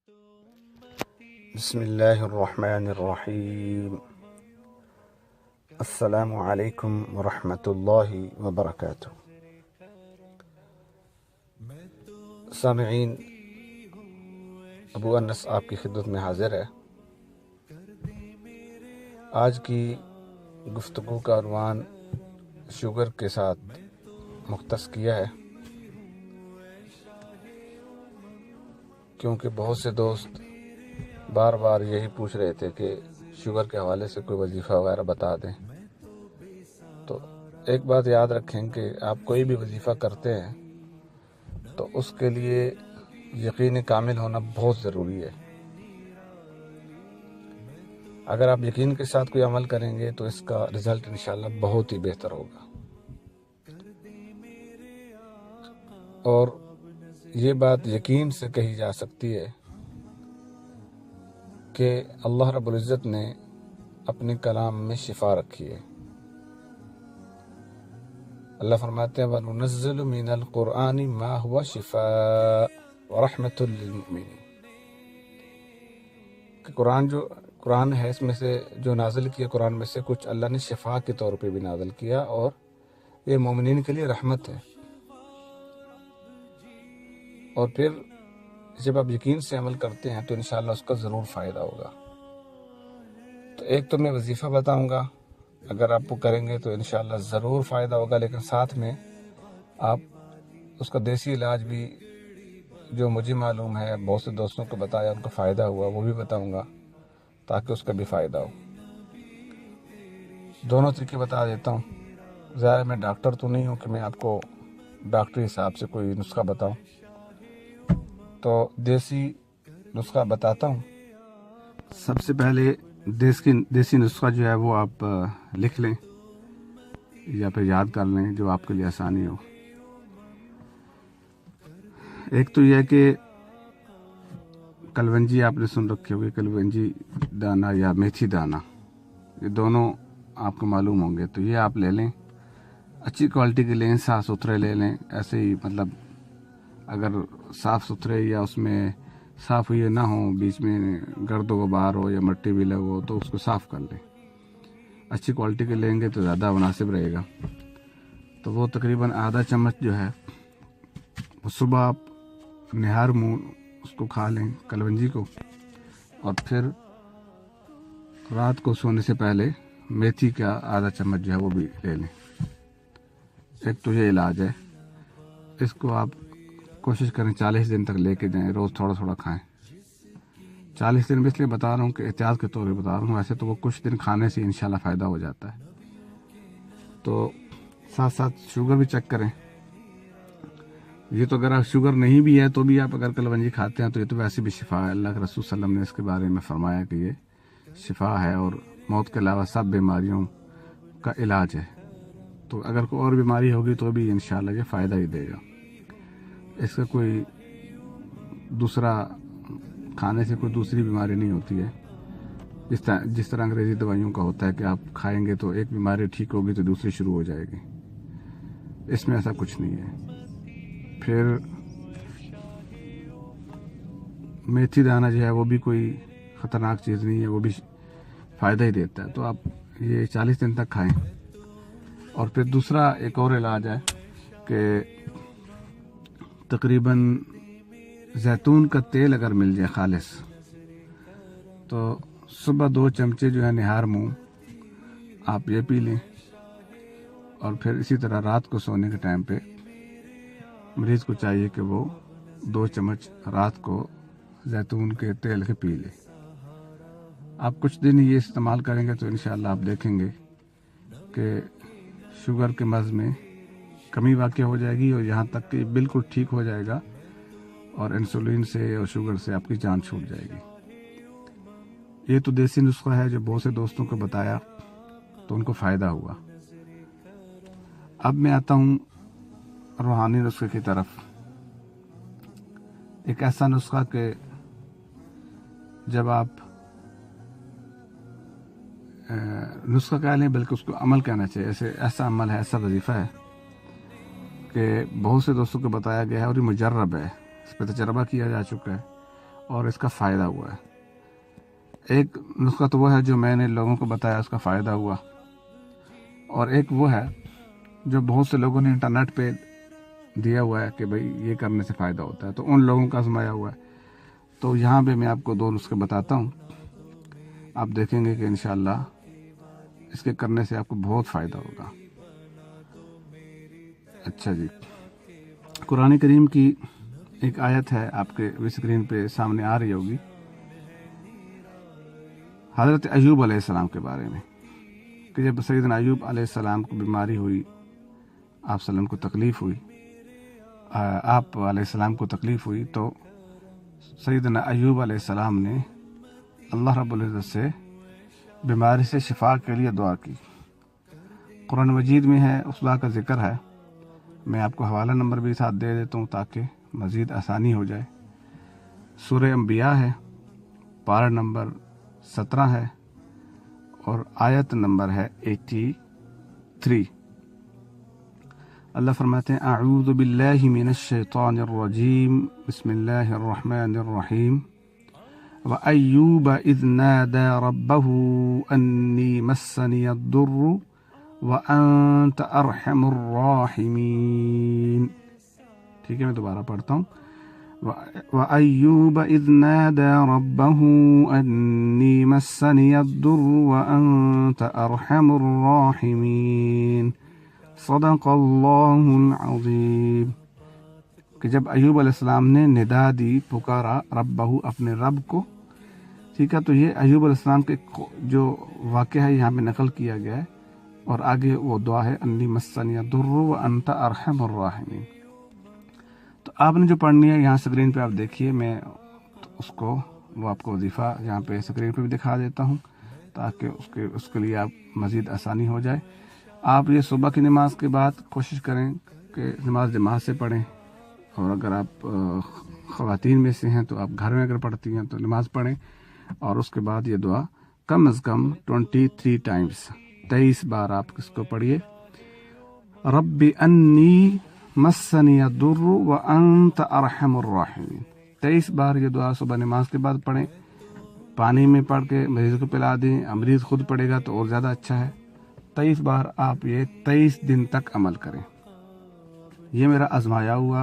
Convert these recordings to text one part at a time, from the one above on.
بسم اللہ الرحمن الرحیم۔ السلام علیکم ورحمۃ اللہ وبرکاتہ۔ سامعین، ابو انس آپ کی خدمت میں حاضر ہے۔ آج کی گفتگو کا عنوان شوگر کے ساتھ مختص کیا ہے، کیونکہ بہت سے دوست بار بار یہی پوچھ رہے تھے کہ شوگر کے حوالے سے کوئی وظیفہ وغیرہ بتا دیں۔ تو ایک بات یاد رکھیں کہ آپ کوئی بھی وظیفہ کرتے ہیں تو اس کے لیے یقین کامل ہونا بہت ضروری ہے۔ اگر آپ یقین کے ساتھ کوئی عمل کریں گے تو اس کا رزلٹ انشاءاللہ بہت ہی بہتر ہوگا۔ اور یہ بات یقین سے کہی جا سکتی ہے کہ اللہ رب العزت نے اپنے کلام میں شفا رکھی ہے۔ اللہ فرماتے ہیں وَنُنَزِّلُ مِنَ الْقُرْآنِ مَا هُوَ شِفَاءٌ وَرَحْمَةٌ لِّلْمُؤْمِنِينَ، کہ قرآن ہے، اس میں سے جو نازل کیا قرآن میں سے کچھ اللہ نے شفا کے طور پہ بھی نازل کیا، اور یہ مومنین کے لیے رحمت ہے۔ اور پھر جب آپ یقین سے عمل کرتے ہیں تو انشاءاللہ اس کا ضرور فائدہ ہوگا۔ تو ایک تو میں وظیفہ بتاؤں گا، اگر آپ وہ کریں گے تو انشاءاللہ ضرور فائدہ ہوگا، لیکن ساتھ میں آپ اس کا دیسی علاج بھی جو مجھے معلوم ہے، بہت سے دوستوں کو بتایا، ان کو فائدہ ہوا، وہ بھی بتاؤں گا تاکہ اس کا بھی فائدہ ہو۔ دونوں طریقے بتا دیتا ہوں۔ ظاہر میں ڈاکٹر تو نہیں ہوں کہ میں آپ کو ڈاکٹری حساب سے کوئی نسخہ بتاؤں، تو دیسی نسخہ بتاتا ہوں۔ سب سے پہلے دیسی نسخہ جو ہے وہ آپ لکھ لیں یا پھر یاد کر لیں، جو آپ کے لیے آسانی ہو۔ ایک تو یہ ہے کہ کلونجی آپ نے سن رکھی ہوگی، کلونجی دانہ یا میتھی دانہ، یہ دونوں آپ کو معلوم ہوں گے۔ تو یہ آپ لے لیں، اچھی کوالٹی کے لیں، صاف ستھرے لے لیں۔ ایسے ہی مطلب اگر صاف ستھرے یا اس میں صاف ہوئے نہ ہوں، بیچ میں گرد و غبار ہو یا مٹی بھی لگو تو اس کو صاف کر لیں۔ اچھی کوالٹی کے لیں گے تو زیادہ مناسب رہے گا۔ تو وہ تقریباً آدھا چمچ جو ہے وہ صبح آپ نہار منہ اس کو کھا لیں، کلونجی کو، اور پھر رات کو سونے سے پہلے میتھی کا آدھا چمچ جو ہے وہ بھی لے لیں۔ ایک تو یہ علاج ہے، اس کو آپ کوشش کریں 40 دن تک لے کے جائیں، روز تھوڑا تھوڑا کھائیں۔ 40 دن میں اس لیے بتا رہا ہوں کہ احتیاط کے طور پہ بتا رہا ہوں، ویسے تو وہ کچھ دن کھانے سے انشاءاللہ فائدہ ہو جاتا ہے۔ تو ساتھ ساتھ شوگر بھی چیک کریں۔ یہ تو اگر شوگر نہیں بھی ہے تو بھی آپ اگر کلونجی کھاتے ہیں تو یہ تو ویسے بھی شفا ہے۔ اللہ کے رسول صلی اللہ علیہ وسلم نے اس کے بارے میں فرمایا کہ یہ شفا ہے اور موت کے علاوہ سب بیماریوں کا علاج ہے۔ تو اگر کوئی اور بیماری ہوگی تو بھی انشاءاللہ یہ فائدہ ہی دے گا۔ اس کا کوئی دوسرا کھانے سے کوئی دوسری بیماری نہیں ہوتی ہے، جس طرح انگریزی دوائیوں کا ہوتا ہے کہ آپ کھائیں گے تو ایک بیماری ٹھیک ہوگی تو دوسری شروع ہو جائے گی۔ اس میں ایسا کچھ نہیں ہے۔ پھر میتھی دانہ جو ہے وہ بھی کوئی خطرناک چیز نہیں ہے، وہ بھی فائدہ ہی دیتا ہے۔ تو آپ یہ 40 دن تک کھائیں۔ اور پھر دوسرا ایک اور علاج ہے کہ تقریباً زیتون کا تیل اگر مل جائے خالص تو صبح 2 چمچے جو ہے نہار منہ آپ یہ پی لیں، اور پھر اسی طرح رات کو سونے کے ٹائم پہ مریض کو چاہیے کہ وہ 2 چمچ رات کو زیتون کے تیل کے پی لے۔ آپ کچھ دن یہ استعمال کریں گے تو انشاءاللہ آپ دیکھیں گے کہ شوگر کے مرض میں کمی واقع ہو جائے گی، اور یہاں تک کہ بالکل ٹھیک ہو جائے گا، اور انسولین سے اور شوگر سے آپ کی جان چھوٹ جائے گی۔ یہ تو دیسی نسخہ ہے جو بہت سے دوستوں کو بتایا تو ان کو فائدہ ہوا۔ اب میں آتا ہوں روحانی نسخے کی طرف۔ ایک ایسا نسخہ کہ جب آپ نسخہ کہہ لیں بلکہ اس کو عمل کہنا چاہیے، ایسا عمل ہے، ایسا وظیفہ ہے کہ بہت سے دوستوں کو بتایا گیا ہے، اور یہ مجرب ہے، اس پہ تجربہ کیا جا چکا ہے، اور اس کا فائدہ ہوا ہے۔ ایک نسخہ تو وہ ہے جو میں نے لوگوں کو بتایا، اس کا فائدہ ہوا، اور ایک وہ ہے جو بہت سے لوگوں نے انٹرنیٹ پہ دیا ہوا ہے کہ بھئی یہ کرنے سے فائدہ ہوتا ہے، تو ان لوگوں کا آزمایا ہوا ہے۔ تو یہاں پہ میں آپ کو 2 نسخے بتاتا ہوں، آپ دیکھیں گے کہ انشاءاللہ اس کے کرنے سے آپ کو بہت فائدہ ہوگا۔ اچھا جی، قرآن کریم کی ایک آیت ہے، آپ کے اسکرین پہ سامنے آ رہی ہوگی، حضرت ایوب علیہ السلام کے بارے میں، کہ جب سیدنا ایوب علیہ السلام کو بیماری ہوئی، آپ وسلم کو تکلیف ہوئی، آپ علیہ السلام کو تکلیف ہوئی، تو سیدنا ایوب علیہ السلام نے اللہ رب العزت سے بیماری سے شفا کے لیے دعا کی۔ قرآن مجید میں ہے، اس دعا کا ذکر ہے، میں آپ کو حوالہ نمبر بھی ساتھ دے دیتا ہوں تاکہ مزید آسانی ہو جائے۔ سورہ انبیاء ہے، پارہ نمبر 17 ہے، اور آیت نمبر ہے 83۔ اللہ فرماتے ہیں اعوذ باللہ من الشیطان الرجیم، بسم اللہ الرحمن الرحیم، وَأَيُّوبَ إِذْ نَادَى رَبَّهُ أَنِّي مَسَّنِيَ الضُّرُّ وَأَنْتَ أَرْحَمُ الرَّاحِمِينَ۔ ٹھیک ہے، میں دوبارہ پڑھتا ہوں۔ وَأَيُّوبَ إِذْ نَادَى رَبَّهُ أَنِّي مَسَّنِيَ الضُّرُّ وَأَنْتَ أَرْحَمُ الرَّاحِمِينَ۔ صدق اللہ العظیم۔ کہ جب ایوب علیہ السلام نے ندا دی، پکارا، ربہ، اپنے رب کو، ٹھیک ہے، تو یہ ایوب علیہ السلام کے جو واقعہ ہے یہاں پہ نقل کیا گیا ہے، اور آگے وہ دعا ہے انی مسنی الضر وانت ارحم الراحمین۔ تو آپ نے جو پڑھنی ہے یہاں اسکرین پہ آپ دیکھیے، میں اس کو وہ آپ کو وظیفہ یہاں پہ اسکرین پہ بھی دکھا دیتا ہوں تاکہ اس کے لیے آپ مزید آسانی ہو جائے۔ آپ یہ صبح کی نماز کے بعد کوشش کریں کہ نماز جماعت سے پڑھیں، اور اگر آپ خواتین میں سے ہیں تو آپ گھر میں اگر پڑھتی ہیں تو نماز پڑھیں، اور اس کے بعد یہ دعا کم از کم 23 ٹائمز، 23 بار آپ اس کو پڑھیے۔ رب انی مسنی الضر وانت ارحم الراحمین، 23 بار یہ دعا صبح نماز کے بعد پڑھیں۔ پانی میں پڑھ کے مریض کو پلا دیں، مریض خود پڑھے گا تو اور زیادہ اچھا ہے۔ 23 بار آپ یہ 23 دن تک عمل کریں۔ یہ میرا آزمایا ہوا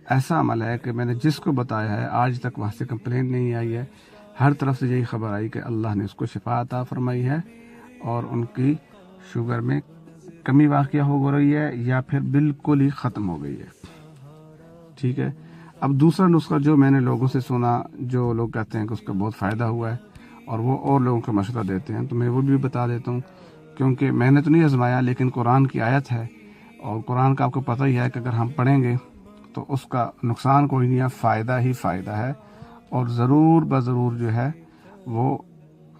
ایسا عمل ہے کہ میں نے جس کو بتایا ہے آج تک وہاں سے کمپلین نہیں آئی ہے، ہر طرف سے یہی خبر آئی کہ اللہ نے اس کو شفا عطا فرمائی ہے، اور ان کی شوگر میں کمی واقعہ ہو رہی ہے یا پھر بالکل ہی ختم ہو گئی ہے۔ ٹھیک ہے، اب دوسرا نسخہ جو میں نے لوگوں سے سنا، جو لوگ کہتے ہیں کہ اس کا بہت فائدہ ہوا ہے اور وہ اور لوگوں کو مشورہ دیتے ہیں، تو میں وہ بھی بتا دیتا ہوں، کیونکہ میں نے تو نہیں آزمایا، لیکن قرآن کی آیت ہے، اور قرآن کا آپ کو پتہ ہی ہے کہ اگر ہم پڑھیں گے تو اس کا نقصان کوئی نہیں ہے، فائدہ ہی فائدہ ہے، اور ضرور بضرور جو ہے وہ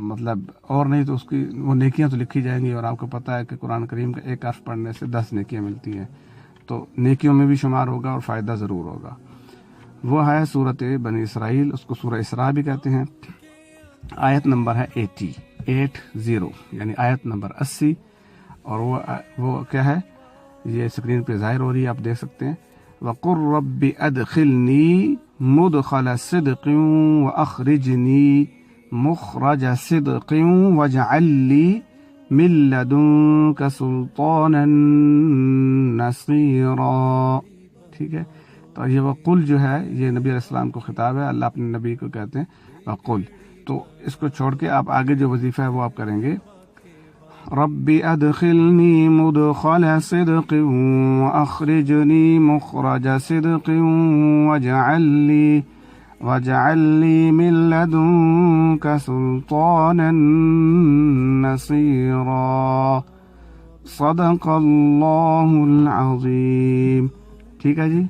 مطلب اور نہیں تو اس کی وہ نیکیاں تو لکھی جائیں گی، اور آپ کو پتہ ہے کہ قرآن کریم کا ایک حرف پڑھنے سے 10 نیکیاں ملتی ہیں، تو نیکیوں میں بھی شمار ہوگا اور فائدہ ضرور ہوگا۔ وہ ہے صورت بنی اسرائیل، اس کو سورہ اسراء بھی کہتے ہیں، آیت نمبر ہے 80، یعنی آیت نمبر 80، اور وہ کیا ہے، یہ اسکرین پہ ظاہر ہو رہی ہے، آپ دیکھ سکتے ہیں۔ وَقُلْ رَبِّ أَدْخِلْنِي مُدْخَلَ صِدْقٍ وَأَخْرِجْنِي مُخْرَجَ صِدْقٍ وَاجْعَلْ لِي مِن لَّدُنكَ سُلْطَانًا نَصِيرًا۔ ٹھیک ہے، تو یہ وقل جو ہے یہ نبی علیہ السلام کو خطاب ہے، اللہ اپنے نبی کو کہتے ہیں وقل۔ تو اس کو چھوڑ کے آپ آگے جو وظیفہ ہے وہ آپ کریں گے، رب ادخلنی مدخل صدق واخرجنی مخرج صدق واجعل لی من لدنک سلطانا نصیرا۔ صدق اللہ العظیم۔ ٹھیک ہے جی،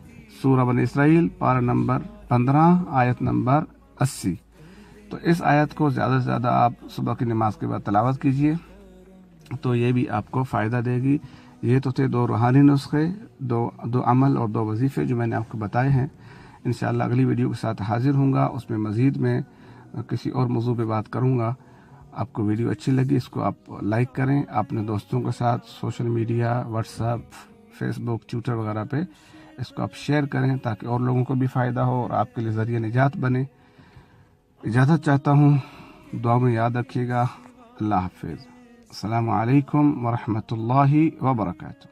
سورہ بنی اسرائیل، پارہ نمبر 15، آیت نمبر 80۔ تو اس آیت کو زیادہ سے زیادہ آپ صبح کی نماز کے بعد تلاوت کیجئے، تو یہ بھی آپ کو فائدہ دے گی۔ یہ تو تھے 2 روحانی نسخے، دو عمل اور 2 وظیفے جو میں نے آپ کو بتائے ہیں۔ انشاءاللہ اگلی ویڈیو کے ساتھ حاضر ہوں گا، اس میں مزید میں کسی اور موضوع پہ بات کروں گا۔ آپ کو ویڈیو اچھی لگی اس کو آپ لائک کریں، اپنے دوستوں کے ساتھ social media, WhatsApp, Facebook, Twitter وغیرہ پہ اس کو آپ شیئر کریں تاکہ اور لوگوں کو بھی فائدہ ہو اور آپ کے لیے ذریعہ نجات بنے۔ اجازت چاہتا ہوں، دعا میں یاد رکھیے گا۔ اللہ حافظ۔ السلام علیکم ورحمۃ اللہ وبرکاتہ۔